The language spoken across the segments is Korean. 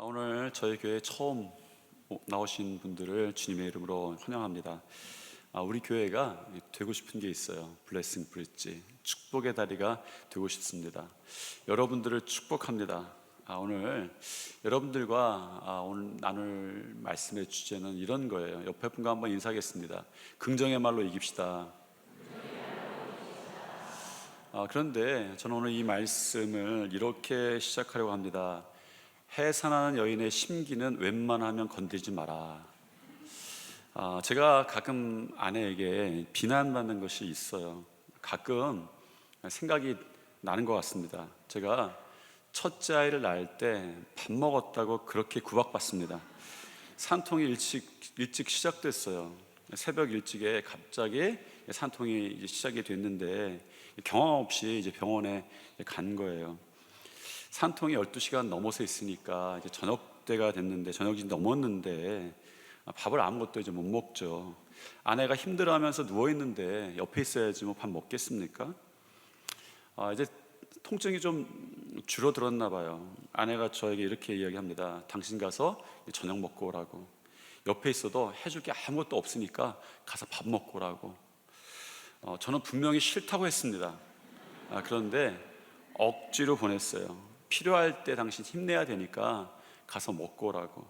오늘 저희 교회 처음 나오신 분들을 주님의 이름으로 환영합니다. 우리 교회가 되고 싶은 게 있어요. 블레싱 브릿지, 축복의 다리가 되고 싶습니다. 여러분들을 축복합니다. 오늘 여러분들과 오늘 나눌 말씀의 주제는 이런 거예요. 옆에 분과 한번 인사하겠습니다. 긍정의 말로 이깁시다. 그런데 저는 오늘 이 말씀을 이렇게 시작하려고 합니다. 해산하는 여인의 심기는 웬만하면 건드리지 마라. 제가 가끔 아내에게 비난받는 것이 있어요. 가끔 생각이 나는 것 같습니다. 제가 첫째 아이를 낳을 때 밥 먹었다고 그렇게 구박받습니다. 산통이 일찍 시작됐어요. 새벽 일찍에 갑자기 산통이 이제 시작이 됐는데 경황 없이 이제 병원에 간 거예요. 산통이 12시간 넘어서 있으니까 이제 저녁 때가 됐는데, 저녁이 넘었는데 밥을 아무것도 이제 못 먹죠. 아내가 힘들어하면서 누워 있는데 옆에 있어야지 뭐 밥 먹겠습니까? 이제 통증이 좀 줄어들었나 봐요. 아내가 저에게 이렇게 이야기합니다. 당신 가서 저녁 먹고 오라고. 옆에 있어도 해줄 게 아무것도 없으니까 가서 밥 먹고 오라고. 저는 분명히 싫다고 했습니다. 그런데 억지로 보냈어요. 필요할 때 당신 힘내야 되니까 가서 먹고 오라고.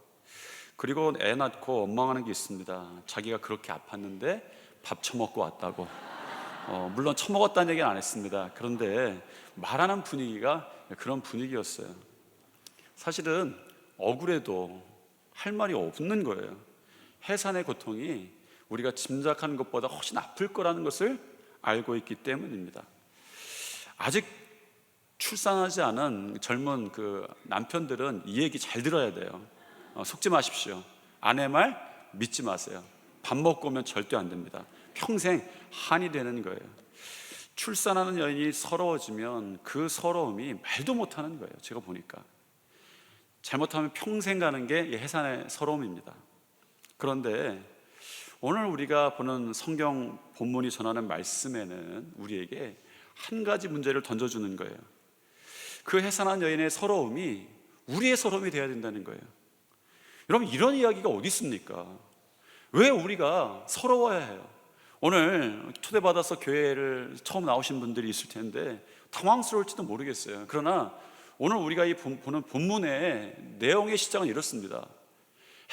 그리고 애 낳고 원망하는 게 있습니다. 자기가 그렇게 아팠는데 밥 처먹고 왔다고. 물론 처먹었다는 얘기는 안 했습니다. 그런데 말하는 분위기가 그런 분위기였어요. 사실은 억울해도 할 말이 없는 거예요. 해산의 고통이 우리가 짐작하는 것보다 훨씬 아플 거라는 것을 알고 있기 때문입니다. 아직 출산하지 않은 젊은 남편들은 이 얘기 잘 들어야 돼요. 속지 마십시오. 아내 말 믿지 마세요. 밥 먹고 오면 절대 안 됩니다. 평생 한이 되는 거예요. 출산하는 여인이 서러워지면 그 서러움이 말도 못하는 거예요. 제가 보니까 잘못하면 평생 가는 게 해산의 서러움입니다. 그런데 오늘 우리가 보는 성경 본문이 전하는 말씀에는 우리에게 한 가지 문제를 던져주는 거예요. 그 해산한 여인의 서러움이 우리의 서러움이 되어야 된다는 거예요. 여러분, 이런 이야기가 어디 있습니까? 왜 우리가 서러워야 해요? 오늘 초대받아서 교회를 처음 나오신 분들이 있을 텐데 당황스러울지도 모르겠어요. 그러나 오늘 우리가 보는 본문의 내용의 시작은 이렇습니다.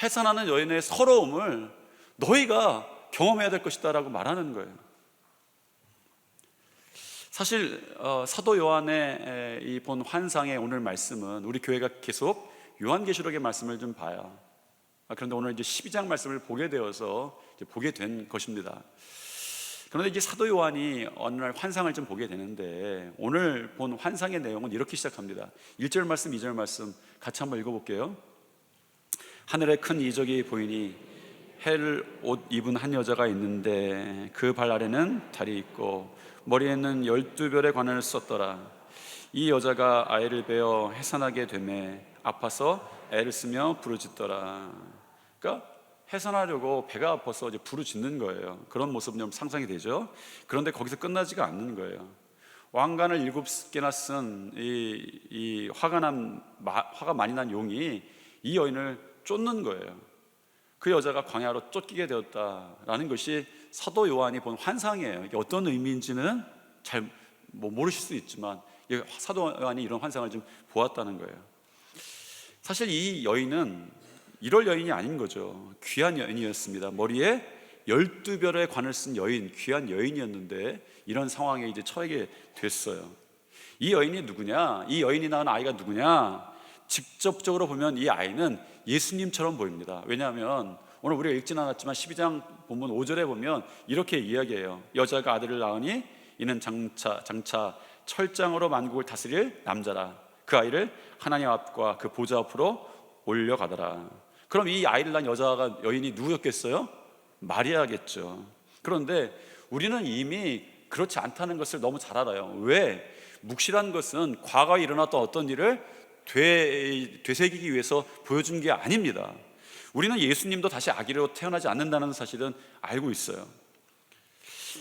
해산하는 여인의 서러움을 너희가 경험해야 될 것이다 라고 말하는 거예요. 사실 사도 요한의 이 본 환상의 오늘 말씀은 우리 교회가 계속 요한계시록의 말씀을 좀 봐요. 그런데 오늘 이제 12장 말씀을 보게 되어서 이제 보게 된 것입니다. 그런데 이제 사도 요한이 어느 날 환상을 좀 보게 되는데 오늘 본 환상의 내용은 이렇게 시작합니다. 1절 말씀, 2절 말씀 같이 한번 읽어볼게요. 하늘에 큰 이적이 보이니 헬 옷 입은 한 여자가 있는데 그 발 아래는 달이 있고 머리에는 12별의 관을 썼더라. 이 여자가 아이를 베어 해산하게 되매 아파서 애를 쓰며 부르짖더라. 그러니까 해산하려고 배가 아파서 이제 부르짖는 거예요. 그런 모습은 좀 상상이 되죠. 그런데 거기서 끝나지가 않는 거예요. 왕관을 7개나 쓴 이 화가 많이 난 용이 이 여인을 쫓는 거예요. 그 여자가 광야로 쫓기게 되었다라는 것이 사도 요한이 본 환상이에요. 이게 어떤 의미인지는 잘 모르실 수 있지만 사도 요한이 이런 환상을 좀 보았다는 거예요. 사실 이 여인은 이럴 여인이 아닌 거죠. 귀한 여인이었습니다. 머리에 12별의 관을 쓴 여인, 귀한 여인이었는데 이런 상황에 이제 처하게 됐어요. 이 여인이 누구냐? 이 여인이 낳은 아이가 누구냐? 직접적으로 보면 이 아이는 예수님처럼 보입니다. 왜냐하면 오늘 우리가 읽진 않았지만 12장 본문 5절에 보면 이렇게 이야기해요. 여자가 아들을 낳으니 이는 장차 철장으로 만국을 다스릴 남자라. 그 아이를 하나님 앞과 그 보좌 앞으로 올려가더라. 그럼 이 아이를 낳은 여인이 누구였겠어요? 마리아겠죠. 그런데 우리는 이미 그렇지 않다는 것을 너무 잘 알아요. 왜? 묵시란 것은 과거에 일어났던 어떤 일을 되새기기 위해서 보여준 게 아닙니다. 우리는 예수님도 다시 아기로 태어나지 않는다는 사실은 알고 있어요.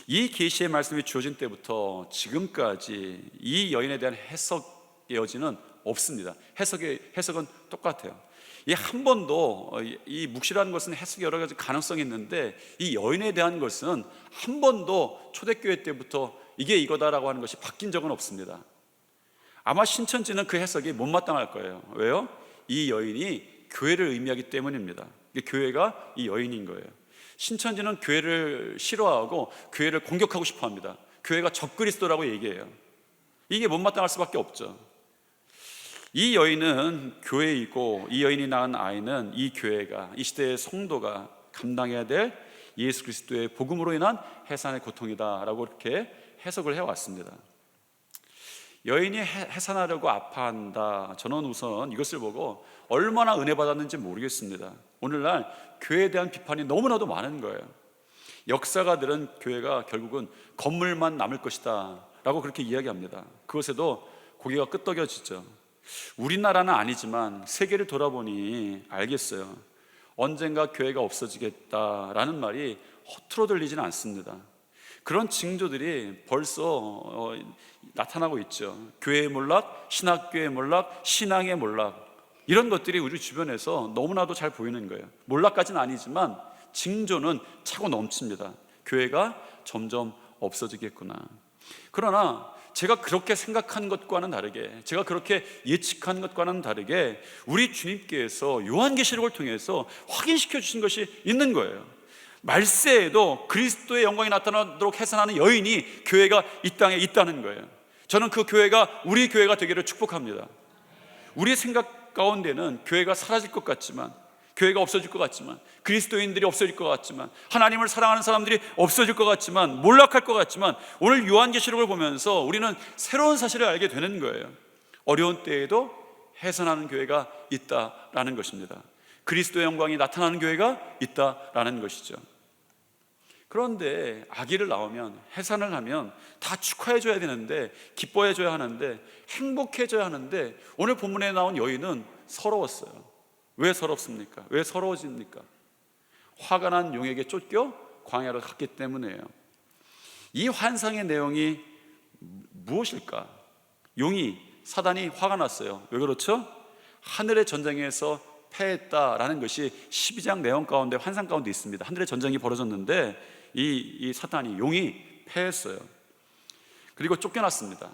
이 계시의 말씀이 주어진 때부터 지금까지 이 여인에 대한 해석의 여지는 없습니다. 해석은 똑같아요. 이 한 번도 이 묵시라는 것은 해석이 여러 가지 가능성이 있는데 이 여인에 대한 것은 한 번도 초대교회 때부터 이게 이거다라고 하는 것이 바뀐 적은 없습니다. 아마 신천지는 그 해석이 못마땅할 거예요. 왜요? 이 여인이 교회를 의미하기 때문입니다. 교회가 이 여인인 거예요. 신천지는 교회를 싫어하고 교회를 공격하고 싶어 합니다. 교회가 적그리스도라고 얘기해요. 이게 못마땅할 수밖에 없죠. 이 여인은 교회이고 이 여인이 낳은 아이는 이 교회가, 이 시대의 성도가 감당해야 될 예수 그리스도의 복음으로 인한 해산의 고통이다라고 이렇게 해석을 해왔습니다. 여인이 해산하려고 아파한다. 저는 우선 이것을 보고 얼마나 은혜 받았는지 모르겠습니다. 오늘날 교회에 대한 비판이 너무나도 많은 거예요. 역사가들은 교회가 결국은 건물만 남을 것이다 라고 그렇게 이야기합니다. 그것에도 고개가 끄덕여지죠. 우리나라는 아니지만 세계를 돌아보니 알겠어요. 언젠가 교회가 없어지겠다라는 말이 허투루 들리지는 않습니다. 그런 징조들이 벌써 나타나고 있죠. 교회의 몰락, 신학교의 몰락, 신앙의 몰락, 이런 것들이 우리 주변에서 너무나도 잘 보이는 거예요. 몰락까지는 아니지만 징조는 차고 넘칩니다. 교회가 점점 없어지겠구나. 그러나 제가 그렇게 생각한 것과는 다르게, 제가 그렇게 예측한 것과는 다르게 우리 주님께서 요한계시록을 통해서 확인시켜 주신 것이 있는 거예요. 말세에도 그리스도의 영광이 나타나도록 해산하는 여인이 교회가 이 땅에 있다는 거예요. 저는 그 교회가 우리 교회가 되기를 축복합니다. 우리 생각 가운데는 교회가 사라질 것 같지만, 교회가 없어질 것 같지만, 그리스도인들이 없어질 것 같지만, 하나님을 사랑하는 사람들이 없어질 것 같지만, 몰락할 것 같지만, 오늘 요한계시록을 보면서 우리는 새로운 사실을 알게 되는 거예요. 어려운 때에도 해산하는 교회가 있다라는 것입니다. 그리스도의 영광이 나타나는 교회가 있다라는 것이죠. 그런데 아기를 낳으면, 해산을 하면 다 축하해줘야 되는데, 기뻐해줘야 하는데, 행복해져야 하는데, 오늘 본문에 나온 여인은 서러웠어요. 왜 서럽습니까? 왜 서러워집니까? 화가 난 용에게 쫓겨 광야로 갔기 때문이에요. 이 환상의 내용이 무엇일까? 용이, 사단이 화가 났어요. 왜 그렇죠? 하늘의 전쟁에서 패했다라는 것이 12장 내용 가운데, 환상 가운데 있습니다. 하늘의 전쟁이 벌어졌는데 이 사탄이, 용이 패했어요. 그리고 쫓겨났습니다.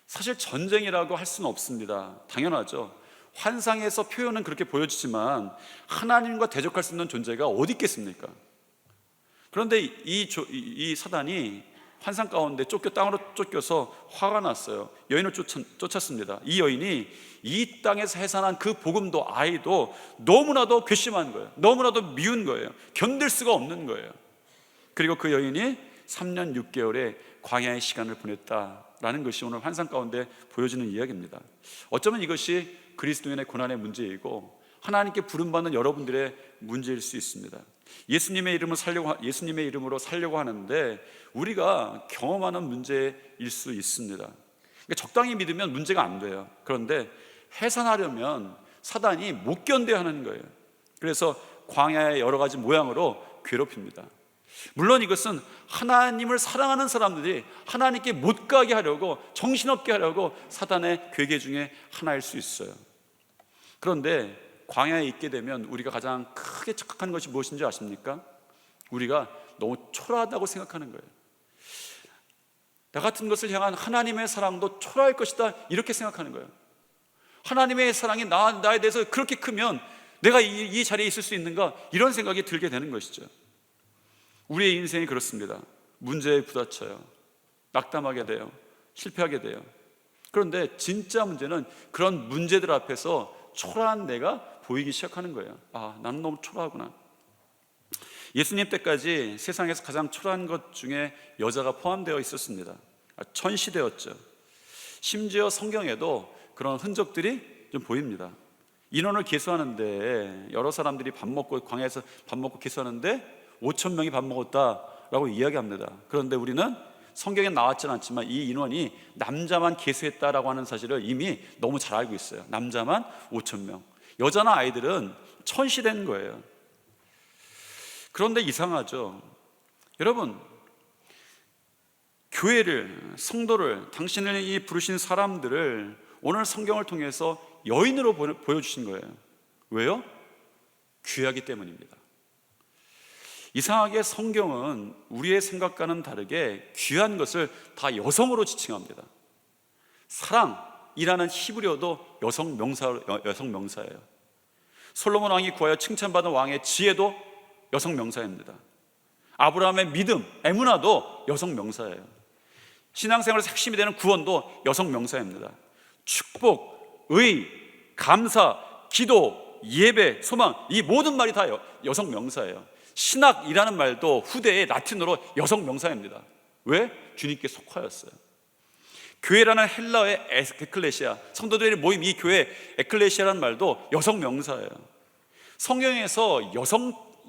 사실 전쟁이라고 할 수는 없습니다. 당연하죠. 환상에서 표현은 그렇게 보여지지만 하나님과 대적할 수 있는 존재가 어디 있겠습니까? 그런데 이 사단이 환상 가운데 땅으로 쫓겨서 화가 났어요. 여인을 쫓았습니다. 이 여인이 이 땅에서 해산한 그 복음도 아이도 너무나도 괘씸한 거예요. 너무나도 미운 거예요. 견딜 수가 없는 거예요. 그리고 그 여인이 3년 6개월의 광야의 시간을 보냈다라는 것이 오늘 환상 가운데 보여지는 이야기입니다. 어쩌면 이것이 그리스도인의 고난의 문제이고 하나님께 부름받는 여러분들의 문제일 수 있습니다. 예수님의 이름으로 살려고 하는데 우리가 경험하는 문제일 수 있습니다. 그러니까 적당히 믿으면 문제가 안 돼요. 그런데 해산하려면 사단이 못 견뎌야 하는 거예요. 그래서 광야의 여러 가지 모양으로 괴롭힙니다. 물론 이것은 하나님을 사랑하는 사람들이 하나님께 못 가게 하려고, 정신없게 하려고 사단의 괴계 중에 하나일 수 있어요. 그런데 광야에 있게 되면 우리가 가장 크게 착각하는 것이 무엇인지 아십니까? 우리가 너무 초라하다고 생각하는 거예요. 나 같은 것을 향한 하나님의 사랑도 초라할 것이다, 이렇게 생각하는 거예요. 하나님의 사랑이 나에 대해서 그렇게 크면 내가 이 자리에 있을 수 있는가, 이런 생각이 들게 되는 것이죠. 우리의 인생이 그렇습니다. 문제에 부딪혀요. 낙담하게 돼요. 실패하게 돼요. 그런데 진짜 문제는 그런 문제들 앞에서 초라한 내가 보이기 시작하는 거예요. 아, 나는 너무 초라하구나. 예수님 때까지 세상에서 가장 초라한 것 중에 여자가 포함되어 있었습니다. 천시되었죠. 심지어 성경에도 그런 흔적들이 좀 보입니다. 인원을 계수하는데, 여러 사람들이 광야에서 밥 먹고 계수하는데 5,000명이 밥 먹었다라고 이야기합니다. 그런데 우리는 성경에 나왔지는 않지만 이 인원이 남자만 계수했다라고 하는 사실을 이미 너무 잘 알고 있어요. 남자만 5,000명, 여자나 아이들은 천시된 거예요. 그런데 이상하죠. 여러분, 교회를, 성도를, 당신을 이 부르신 사람들을 오늘 성경을 통해서 여인으로 보여주신 거예요. 왜요? 귀하기 때문입니다. 이상하게 성경은 우리의 생각과는 다르게 귀한 것을 다 여성으로 지칭합니다. 사랑이라는 히브리어도 여성 명사예요. 솔로몬 왕이 구하여 칭찬받은 왕의 지혜도 여성 명사입니다. 아브라함의 믿음, 에무나도 여성 명사예요. 신앙생활의 핵심이 되는 구원도 여성 명사입니다. 축복, 의, 감사, 기도, 예배, 소망, 이 모든 말이 다 여성 명사예요. 신학이라는 말도 후대의 라틴어로 여성 명사입니다. 왜? 주님께 속하였어요. 교회라는 헬라어의 에클레시아, 성도들의 모임, 이 교회 에클레시아라는 말도 여성 명사예요. 성경에서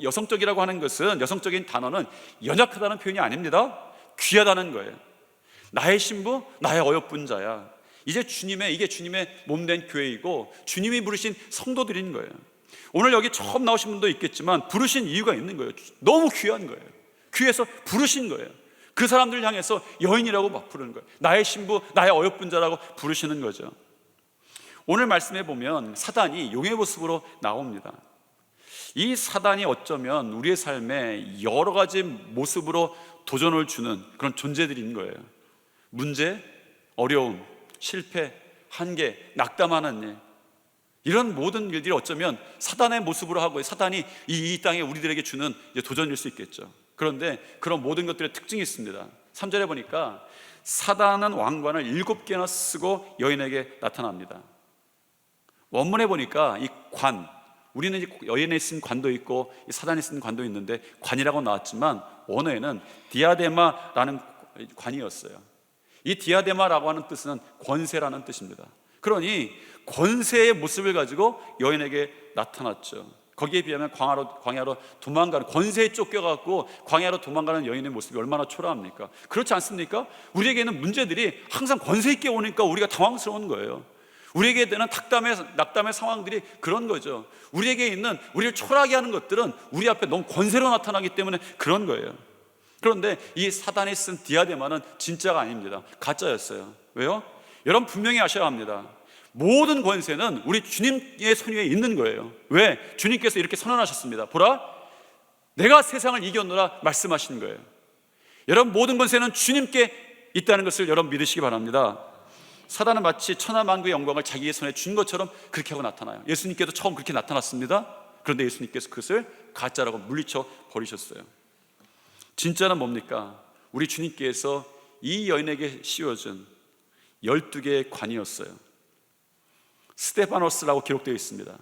여성적이라고 하는 것은, 여성적인 단어는 연약하다는 표현이 아닙니다. 귀하다는 거예요. 나의 신부, 나의 어여쁜 자야. 이게 주님의 몸된 교회이고 주님이 부르신 성도들인 거예요. 오늘 여기 처음 나오신 분도 있겠지만 부르신 이유가 있는 거예요. 너무 귀한 거예요. 귀해서 부르신 거예요. 그 사람들을 향해서 여인이라고 막 부르는 거예요. 나의 신부, 나의 어여쁜 자라고 부르시는 거죠. 오늘 말씀해 보면 사단이 용의 모습으로 나옵니다. 이 사단이 어쩌면 우리의 삶에 여러 가지 모습으로 도전을 주는 그런 존재들인 거예요. 문제, 어려움, 실패, 한계, 낙담하는 일, 이런 모든 일들이 어쩌면 사단의 모습으로 하고 사단이 이 땅에 우리들에게 주는 도전일 수 있겠죠. 그런데 그런 모든 것들의 특징이 있습니다. 3절에 보니까 사단은 왕관을 7개나 쓰고 여인에게 나타납니다. 원문에 보니까 이 관, 우리는 여인에 쓴 관도 있고 사단이 쓴 관도 있는데 관이라고 나왔지만 원어에는 디아데마라는 관이었어요. 이 디아데마라고 하는 뜻은 권세라는 뜻입니다. 그러니 권세의 모습을 가지고 여인에게 나타났죠. 거기에 비하면 광야로 도망가는, 권세에 쫓겨갖고 광야로 도망가는 여인의 모습이 얼마나 초라합니까? 그렇지 않습니까? 우리에게는 문제들이 항상 권세 있게 오니까 우리가 당황스러운 거예요. 우리에게 되는 낙담의 상황들이 그런 거죠. 우리에게 있는, 우리를 초라하게 하는 것들은 우리 앞에 너무 권세로 나타나기 때문에 그런 거예요. 그런데 이 사단이 쓴 디아데마는 진짜가 아닙니다. 가짜였어요. 왜요? 여러분 분명히 아셔야 합니다. 모든 권세는 우리 주님의 손 위에 있는 거예요. 왜? 주님께서 이렇게 선언하셨습니다. 보라, 내가 세상을 이겼노라 말씀하신 거예요. 여러분 모든 권세는 주님께 있다는 것을 여러분 믿으시기 바랍니다. 사단은 마치 천하만국의 영광을 자기의 손에 준 것처럼 그렇게 하고 나타나요. 예수님께도 처음 그렇게 나타났습니다. 그런데 예수님께서 그것을 가짜라고 물리쳐 버리셨어요. 진짜는 뭡니까? 우리 주님께서 이 여인에게 씌워준 12개의 관이었어요. 스테파노스라고 기록되어 있습니다.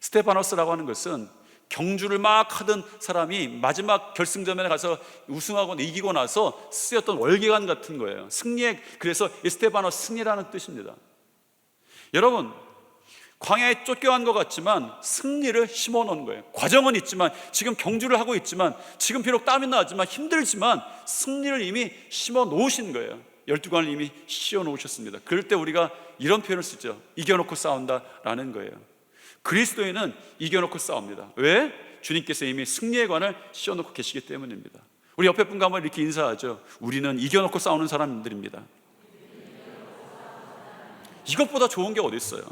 스테파노스라고 하는 것은 경주를 막 하던 사람이 마지막 결승전에 가서 우승하고 이기고 나서 쓰였던 월계관 같은 거예요. 그래서 스테파노스 승리라는 뜻입니다. 여러분, 광야에 쫓겨간 것 같지만 승리를 심어놓은 거예요. 과정은 있지만, 지금 경주를 하고 있지만, 지금 비록 땀이 나지만 힘들지만 승리를 이미 심어 놓으신 거예요. 12관을 이미 씌워 놓으셨습니다. 그럴 때 우리가 이런 표현을 쓰죠. 이겨놓고 싸운다라는 거예요. 그리스도인은 이겨놓고 싸웁니다. 왜? 주님께서 이미 승리의 관을 씌워놓고 계시기 때문입니다. 우리 옆에 분과 한번 이렇게 인사하죠. 우리는 이겨놓고 싸우는 사람들입니다. 이것보다 좋은 게 어디 있어요?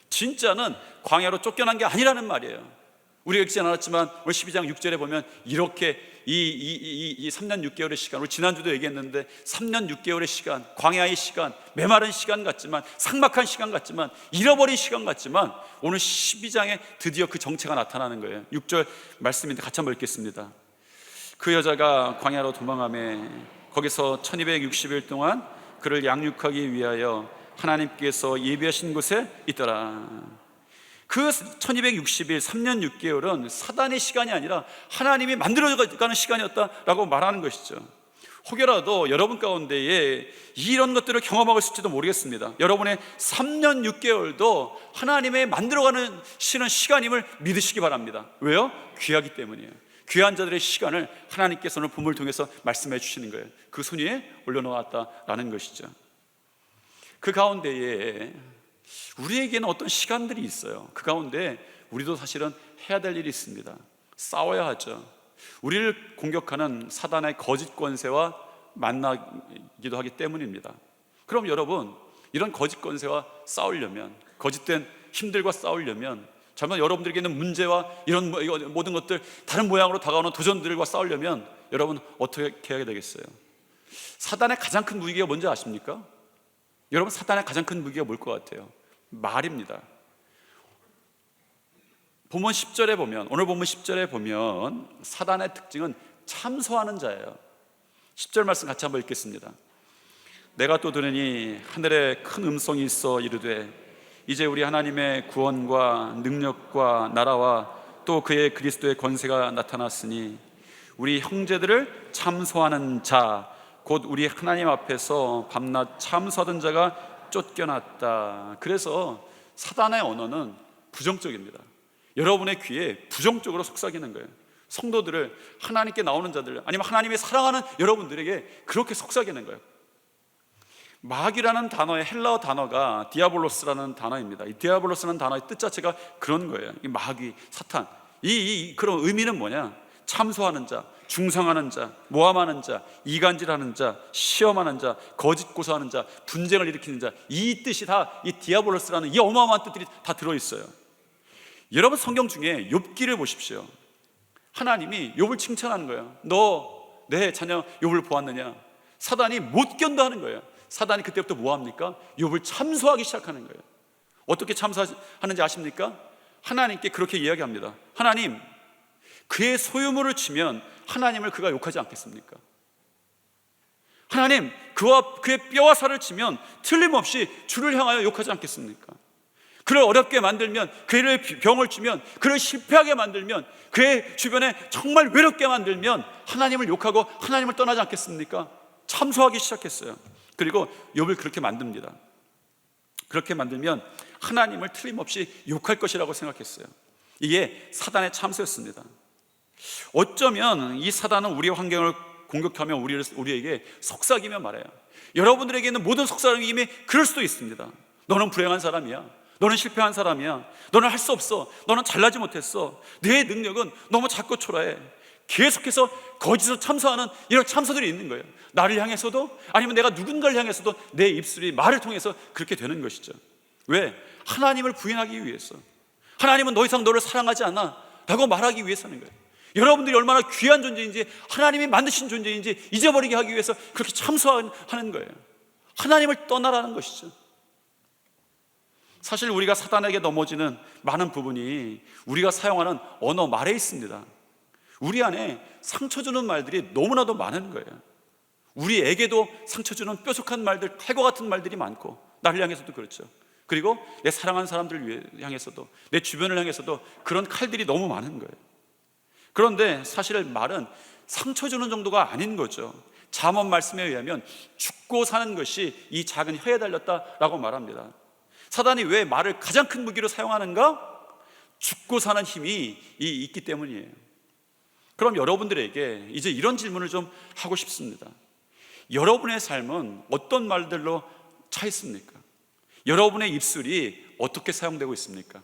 진짜는 광야로 쫓겨난 게 아니라는 말이에요. 우리가 읽지 않았지만 오늘 12장 6절에 보면 이렇게 이 3년 6개월의 시간, 우리 지난주도 얘기했는데 3년 6개월의 시간, 광야의 시간, 메마른 시간 같지만, 삭막한 시간 같지만, 잃어버린 시간 같지만 오늘 12장에 드디어 그 정체가 나타나는 거예요. 6절 말씀인데 같이 한번 읽겠습니다. 그 여자가 광야로 도망하며 거기서 1260일 동안 그를 양육하기 위하여 하나님께서 예비하신 곳에 있더라. 그 1260일, 3년 6개월은 사단의 시간이 아니라 하나님이 만들어가는 시간이었다라고 말하는 것이죠. 혹여라도 여러분 가운데에 이런 것들을 경험하고 있을지도 모르겠습니다. 여러분의 3년 6개월도 하나님의 만들어가는 시간임을 믿으시기 바랍니다. 왜요? 귀하기 때문이에요. 귀한 자들의 시간을 하나님께서 오늘 본문을 통해서 말씀해 주시는 거예요. 그 손 위에 올려놓았다라는 것이죠. 그 가운데에 우리에게는 어떤 시간들이 있어요. 그 가운데 우리도 사실은 해야 될 일이 있습니다. 싸워야 하죠. 우리를 공격하는 사단의 거짓 권세와 만나기도 하기 때문입니다. 그럼 여러분, 이런 거짓 권세와 싸우려면, 거짓된 힘들과 싸우려면, 정말 여러분들에게 있는 문제와 이런 모든 것들, 다른 모양으로 다가오는 도전들과 싸우려면 여러분 어떻게 해야 되겠어요? 사단의 가장 큰 무기가 뭔지 아십니까? 여러분, 사단의 가장 큰 무기가 뭘 것 같아요? 말입니다. 본문 10절에 보면, 오늘 본문 10절에 보면 사단의 특징은 참소하는 자예요. 10절 말씀 같이 한번 읽겠습니다. 내가 또 들으니 하늘에 큰 음성이 있어 이르되 이제 우리 하나님의 구원과 능력과 나라와 또 그의 그리스도의 권세가 나타났으니 우리 형제들을 참소하는 자 곧 우리 하나님 앞에서 밤낮 참소하던 자가 쫓겨났다. 그래서 사단의 언어는 부정적입니다. 여러분의 귀에 부정적으로 속삭이는 거예요. 성도들을, 하나님께 나오는 자들, 아니면 하나님의 사랑하는 여러분들에게 그렇게 속삭이는 거예요. 마귀라는 단어의 헬라어 단어가 디아볼로스라는 단어입니다. 이 디아볼로스라는 단어의 뜻 자체가 그런 거예요. 이 마귀, 사탄. 그런 의미는 뭐냐? 참소하는 자, 중상하는 자, 모함하는 자, 이간질하는 자, 시험하는 자, 거짓 고소하는 자, 분쟁을 일으키는 자. 이 뜻이 다 이 디아볼로스라는 이 어마어마한 뜻들이 다 들어있어요. 여러분, 성경 중에 욥기를 보십시오. 하나님이 욥을 칭찬하는 거예요. 너 내 자녀 욥을 보았느냐? 사단이 못 견뎌하는 거예요. 사단이 그때부터 뭐 합니까? 욥을 참소하기 시작하는 거예요. 어떻게 참소하는지 아십니까? 하나님께 그렇게 이야기합니다. 하나님, 그의 소유물을 치면 하나님을 그가 욕하지 않겠습니까? 하나님, 그의 뼈와 살을 치면 틀림없이 주를 향하여 욕하지 않겠습니까? 그를 어렵게 만들면, 그를 병을 주면, 그를 실패하게 만들면, 그의 주변에 정말 외롭게 만들면 하나님을 욕하고 하나님을 떠나지 않겠습니까? 참소하기 시작했어요. 그리고 욥을 그렇게 만듭니다. 그렇게 만들면 하나님을 틀림없이 욕할 것이라고 생각했어요. 이게 사단의 참소였습니다. 어쩌면 이 사단은 우리의 환경을 공격하며 우리에게 속삭이며 말해요. 여러분들에게 있는 모든 속삭임이 그럴 수도 있습니다. 너는 불행한 사람이야. 너는 실패한 사람이야. 너는 할 수 없어. 너는 잘나지 못했어. 내 능력은 너무 작고 초라해. 계속해서 거짓으로 참소하는 이런 참소들이 있는 거예요. 나를 향해서도, 아니면 내가 누군가를 향해서도 내 입술이 말을 통해서 그렇게 되는 것이죠. 왜? 하나님을 부인하기 위해서. 하나님은 더 이상 너를 사랑하지 않아 라고 말하기 위해서는 거예요. 여러분들이 얼마나 귀한 존재인지, 하나님이 만드신 존재인지 잊어버리게 하기 위해서 그렇게 참소하는 거예요. 하나님을 떠나라는 것이죠. 사실 우리가 사단에게 넘어지는 많은 부분이 우리가 사용하는 언어, 말에 있습니다. 우리 안에 상처 주는 말들이 너무나도 많은 거예요. 우리에게도 상처 주는 뾰족한 말들, 칼과 같은 말들이 많고, 나를 향해서도 그렇죠. 그리고 내 사랑하는 사람들을 향해서도, 내 주변을 향해서도 그런 칼들이 너무 많은 거예요. 그런데 사실 말은 상처 주는 정도가 아닌 거죠. 잠언 말씀에 의하면 죽고 사는 것이 이 작은 혀에 달렸다라고 말합니다. 사단이 왜 말을 가장 큰 무기로 사용하는가? 죽고 사는 힘이 있기 때문이에요. 그럼 여러분들에게 이제 이런 질문을 좀 하고 싶습니다. 여러분의 삶은 어떤 말들로 차 있습니까? 여러분의 입술이 어떻게 사용되고 있습니까?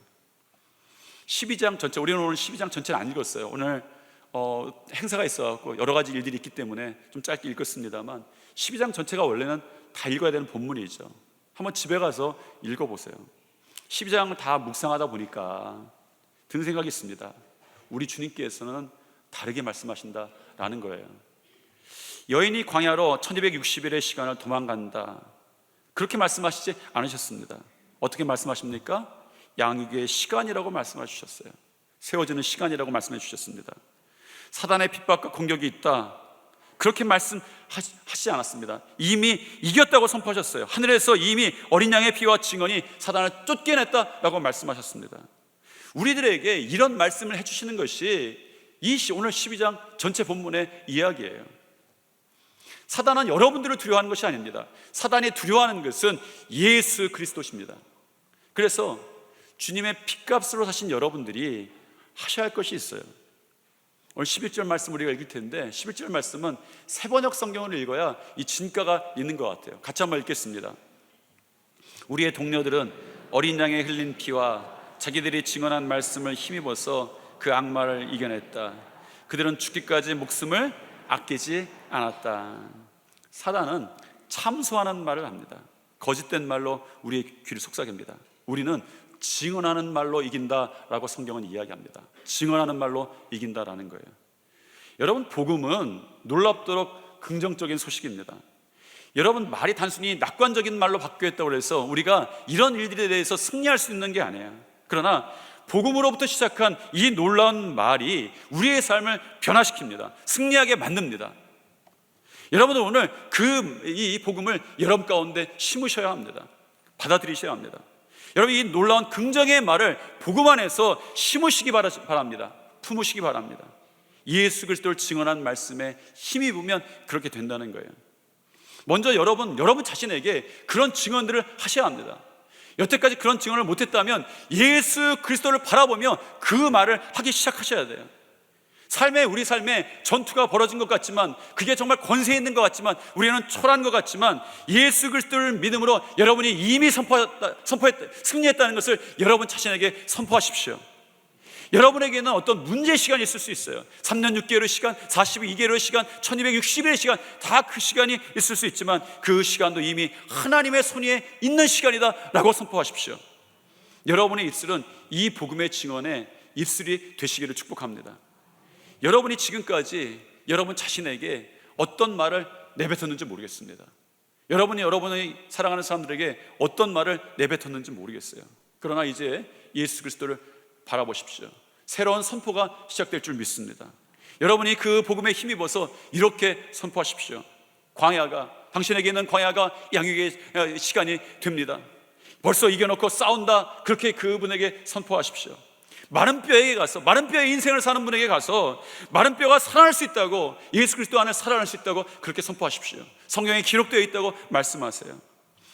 12장 전체, 우리는 오늘 12장 전체는 안 읽었어요. 오늘 행사가 있어갖고 여러 가지 일들이 있기 때문에 좀 짧게 읽었습니다만, 12장 전체가 원래는 다 읽어야 되는 본문이죠. 한번 집에 가서 읽어보세요. 12장을 다 묵상하다 보니까 든 생각이 있습니다. 우리 주님께서는 다르게 말씀하신다라는 거예요. 여인이 광야로 1260일의 시간을 도망간다, 그렇게 말씀하시지 않으셨습니다. 어떻게 말씀하십니까? 양육의 시간이라고 말씀해 주셨어요. 세워지는 시간이라고 말씀해 주셨습니다. 사단의 핍박과 공격이 있다, 그렇게 말씀하시지 않았습니다. 이미 이겼다고 선포하셨어요. 하늘에서 이미 어린 양의 피와 증언이 사단을 쫓겨냈다라고 말씀하셨습니다. 우리들에게 이런 말씀을 해주시는 것이 오늘 12장 전체 본문의 이야기예요. 사단은 여러분들을 두려워하는 것이 아닙니다. 사단이 두려워하는 것은 예수 그리스도십니다. 그래서 주님의 핏값으로 사신 여러분들이 하셔야 할 것이 있어요. 오늘 11절 말씀 우리가 읽을 텐데, 11절 말씀은 세번역 성경을 읽어야 이 진가가 있는 것 같아요. 같이 한번 읽겠습니다. 우리의 동료들은 어린 양의 흘린 피와 자기들이 증언한 말씀을 힘입어서 그 악마를 이겨냈다. 그들은 죽기까지 목숨을 아끼지 않았다. 사단은 참소하는 말을 합니다. 거짓된 말로 우리의 귀를 속삭입니다. 우리는 증언하는 말로 이긴다라고 성경은 이야기합니다. 증언하는 말로 이긴다라는 거예요. 여러분, 복음은 놀랍도록 긍정적인 소식입니다. 여러분, 말이 단순히 낙관적인 말로 바뀌었다고 해서 우리가 이런 일들에 대해서 승리할 수 있는 게 아니에요. 그러나 복음으로부터 시작한 이 놀라운 말이 우리의 삶을 변화시킵니다. 승리하게 만듭니다. 여러분은 오늘 이 복음을 여러분 가운데 심으셔야 합니다. 받아들이셔야 합니다. 여러분, 이 놀라운 긍정의 말을 복음 안에서 심으시기 바랍니다. 품으시기 바랍니다. 예수 그리스도를 증언한 말씀에 힘입으면 그렇게 된다는 거예요. 먼저 여러분 자신에게 그런 증언들을 하셔야 합니다. 여태까지 그런 증언을 못했다면 예수 그리스도를 바라보며 그 말을 하기 시작하셔야 돼요. 우리 삶에 전투가 벌어진 것 같지만, 그게 정말 권세 있는 것 같지만, 우리는 초라한 것 같지만, 예수 그리스도를 믿음으로 여러분이 이미 승리했다는 것을 여러분 자신에게 선포하십시오. 여러분에게는 어떤 문제 시간이 있을 수 있어요. 3년 6개월의 시간, 42개월의 시간, 1260일의 시간, 다 그 시간이 있을 수 있지만 그 시간도 이미 하나님의 손에 있는 시간이다 라고 선포하십시오. 여러분의 입술은 이 복음의 증언에 입술이 되시기를 축복합니다. 여러분이 지금까지 여러분 자신에게 어떤 말을 내뱉었는지 모르겠습니다. 여러분이 사랑하는 사람들에게 어떤 말을 내뱉었는지 모르겠어요. 그러나 이제 예수 그리스도를 바라보십시오. 새로운 선포가 시작될 줄 믿습니다. 여러분이 그 복음에 힘입어서 이렇게 선포하십시오. 당신에게는 광야가 양육의 시간이 됩니다. 벌써 이겨놓고 싸운다, 그렇게 그분에게 선포하십시오. 마른 뼈의 인생을 사는 분에게 가서 마른 뼈가 살아날 수 있다고, 예수 그리스도 안에 살아날 수 있다고 그렇게 선포하십시오. 성경에 기록되어 있다고 말씀하세요.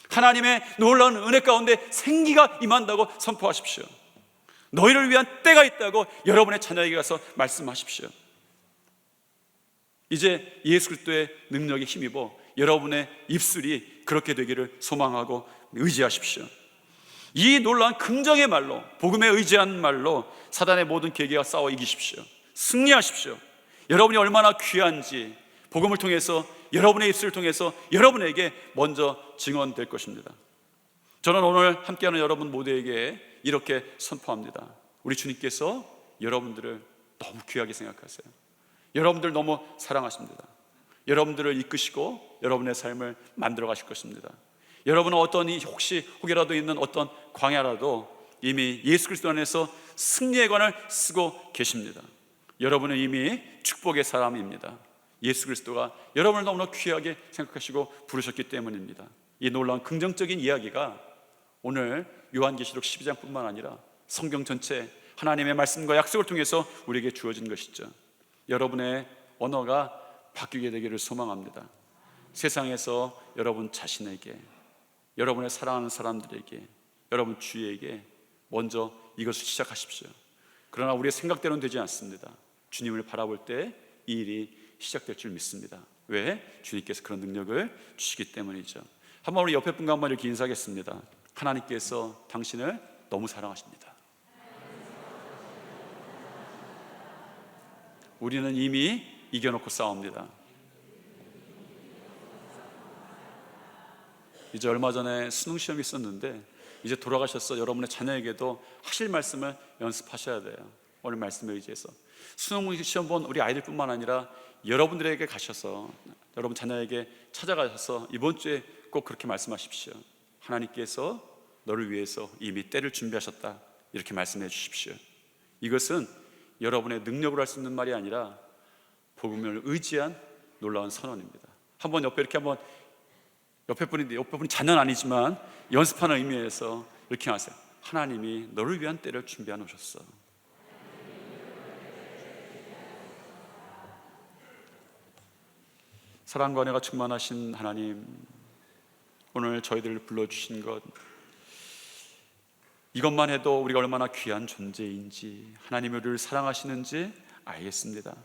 하나님의 놀라운 은혜 가운데 생기가 임한다고 선포하십시오. 너희를 위한 때가 있다고 여러분의 자녀에게 가서 말씀하십시오. 이제 예수 그리스도의 능력에 힘입어 여러분의 입술이 그렇게 되기를 소망하고 의지하십시오. 이 놀라운 긍정의 말로, 복음에 의지한 말로 사단의 모든 계계와 싸워 이기십시오. 승리하십시오. 여러분이 얼마나 귀한지 복음을 통해서, 여러분의 입술을 통해서 여러분에게 먼저 증언될 것입니다. 저는 오늘 함께하는 여러분 모두에게 이렇게 선포합니다. 우리 주님께서 여러분들을 너무 귀하게 생각하세요. 여러분들 너무 사랑하십니다. 여러분들을 이끄시고 여러분의 삶을 만들어 가실 것입니다. 여러분은 혹이라도 있는 어떤 광야라도 이미 예수 그리스도 안에서 승리의 관을 쓰고 계십니다. 여러분은 이미 축복의 사람입니다. 예수 그리스도가 여러분을 너무나 귀하게 생각하시고 부르셨기 때문입니다. 이 놀라운 긍정적인 이야기가 오늘 요한계시록 12장뿐만 아니라 성경 전체 하나님의 말씀과 약속을 통해서 우리에게 주어진 것이죠. 여러분의 언어가 바뀌게 되기를 소망합니다. 세상에서 여러분 자신에게, 여러분의 사랑하는 사람들에게, 여러분 주위에게 먼저 이것을 시작하십시오. 그러나 우리의 생각대로는 되지 않습니다. 주님을 바라볼 때 이 일이 시작될 줄 믿습니다. 왜? 주님께서 그런 능력을 주시기 때문이죠. 한번 우리 옆에 분과 한번 이렇게 인사하겠습니다. 하나님께서 당신을 너무 사랑하십니다. 우리는 이미 이겨놓고 싸웁니다. 이제 얼마 전에 수능 시험이 있었는데 이제 돌아가셔서 여러분의 자녀에게도 하실 말씀을 연습하셔야 돼요. 오늘 말씀에 의지해서 수능 시험 본 우리 아이들뿐만 아니라 여러분들에게 가셔서, 여러분 자녀에게 찾아가셔서 이번 주에 꼭 그렇게 말씀하십시오. 하나님께서 너를 위해서 이미 때를 준비하셨다, 이렇게 말씀해 주십시오. 이것은 여러분의 능력으로 할 수 있는 말이 아니라 복음을 의지한 놀라운 선언입니다. 한번 옆에 분이 자녀는 아니지만 연습하는 의미에서 이렇게 하세요. 하나님이 너를 위한 때를 준비해 놓으셨어. 사랑과 은혜가 충만하신 하나님, 오늘 저희들을 불러주신 것, 이것만 해도 우리가 얼마나 귀한 존재인지, 하나님이 우리를 사랑하시는지 알겠습니다.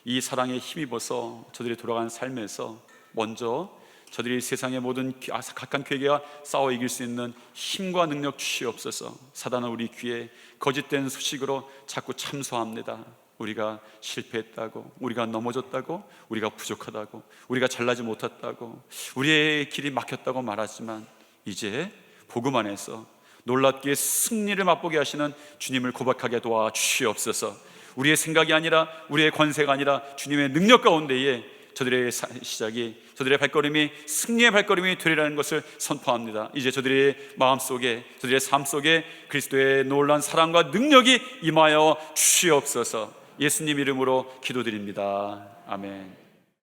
이 사랑에 힘입어서 저들이 돌아가는 삶에서 먼저 저들이 세상의 모든 각한 괴계와 싸워 이길 수 있는 힘과 능력 주시옵소서. 사단은 우리 귀에 거짓된 소식으로 자꾸 참소합니다. 우리가 실패했다고, 우리가 넘어졌다고, 우리가 부족하다고, 우리가 잘나지 못했다고, 우리의 길이 막혔다고 말하지만 이제 복음 안에서 놀랍게 승리를 맛보게 하시는 주님을 고백하게 도와주시옵소서. 우리의 생각이 아니라, 우리의 권세가 아니라 주님의 능력 가운데에 저들의 시작이, 저들의 발걸음이 승리의 발걸음이 되리라는 것을 선포합니다. 이제 저들의 마음속에, 저들의 삶 속에 그리스도의 놀라운 사랑과 능력이 임하여 주시옵소서. 예수님 이름으로 기도드립니다. 아멘.